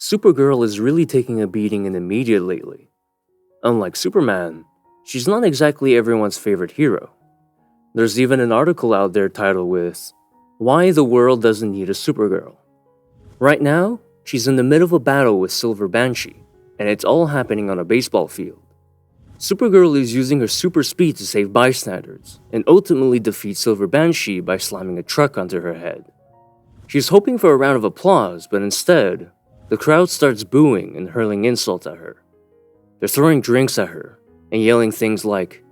Supergirl is really taking a beating in the media lately. Unlike Superman, she's not exactly everyone's favorite hero. There's even an article out there titled with, "Why the World Doesn't Need a Supergirl." Right now, she's in the middle of a battle with Silver Banshee, and it's all happening on a baseball field. Supergirl is using her super speed to save bystanders, and ultimately defeat Silver Banshee by slamming a truck onto her head. She's hoping for a round of applause, but instead, the crowd starts booing and hurling insults at her. They're throwing drinks at her, and yelling things like,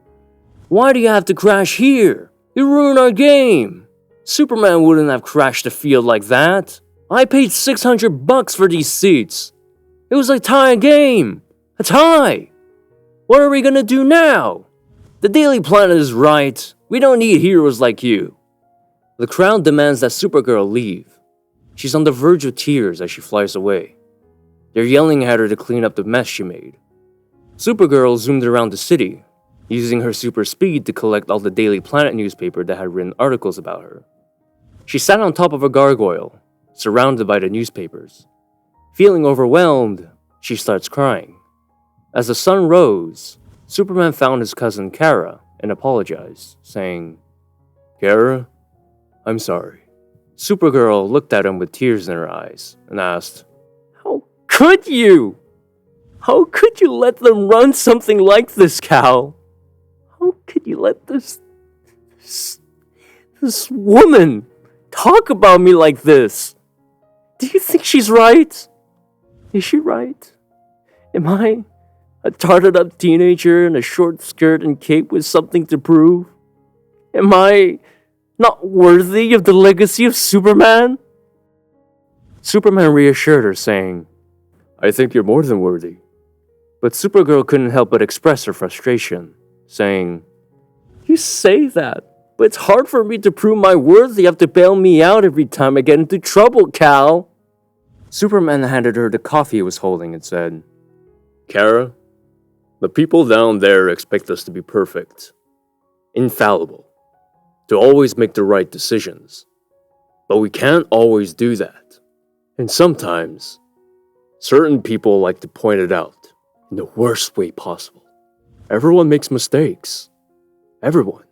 "Why do you have to crash here? You ruined our game! Superman wouldn't have crashed the field like that! I paid $600 for these seats! It was a tie game! A tie! What are we gonna do now? The Daily Planet is right. We don't need heroes like you." The crowd demands that Supergirl leave. She's on the verge of tears as she flies away. They're yelling at her to clean up the mess she made. Supergirl zoomed around the city, using her super speed to collect all the Daily Planet newspaper that had written articles about her. She sat on top of a gargoyle, surrounded by the newspapers. Feeling overwhelmed, she starts crying. As the sun rose, Superman found his cousin Kara and apologized, saying, "Kara, I'm sorry." Supergirl looked at him with tears in her eyes and asked, "How could you? How could you let them run something like this, Cal? How could you let this woman talk about me like this? Do you think she's right? Is she right? Am I a tarted up teenager in a short skirt and cape with something to prove? Am I not worthy of the legacy of Superman?" Superman reassured her, saying, "I think you're more than worthy." But Supergirl couldn't help but express her frustration, saying, "You say that, but it's hard for me to prove my worth. You have to bail me out every time I get into trouble, Cal." Superman handed her the coffee he was holding and said, "Kara, the people down there expect us to be perfect, infallible, to always make the right decisions. But we can't always do that. And sometimes, certain people like to point it out in the worst way possible. Everyone makes mistakes. Everyone.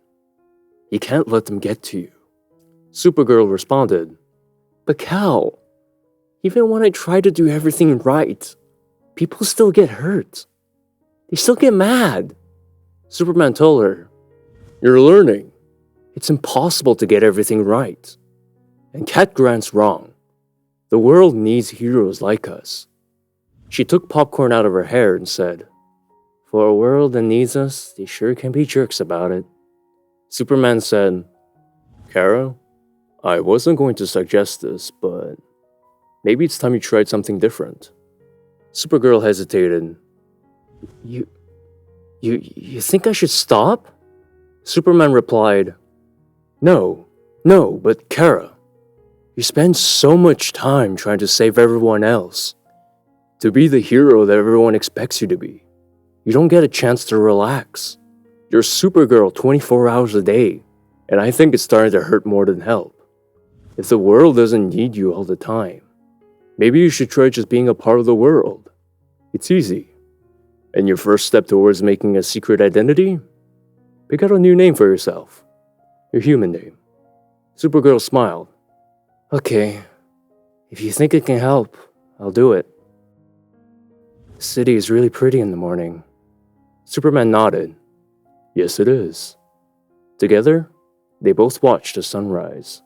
You can't let them get to you." Supergirl responded, "But Cal, even when I try to do everything right, people still get hurt. They still get mad." Superman told her, "You're learning. It's impossible to get everything right. And Cat Grant's wrong. The world needs heroes like us." She took popcorn out of her hair and said, "For a world that needs us, they sure can be jerks about it." Superman said, "Kara, I wasn't going to suggest this, but maybe it's time you tried something different." Supergirl hesitated. You think I should stop?" Superman replied, No, but Kara, you spend so much time trying to save everyone else, to be the hero that everyone expects you to be. You don't get a chance to relax. You're Supergirl 24 hours a day, and I think it's starting to hurt more than help. If the world doesn't need you all the time, maybe you should try just being a part of the world. It's easy. And your first step towards making a secret identity? Pick out a new name for yourself. Your human name." Supergirl smiled. "Okay, if you think it can help, I'll do it. The city is really pretty in the morning." Superman nodded. "Yes, it is." Together, they both watched the sunrise.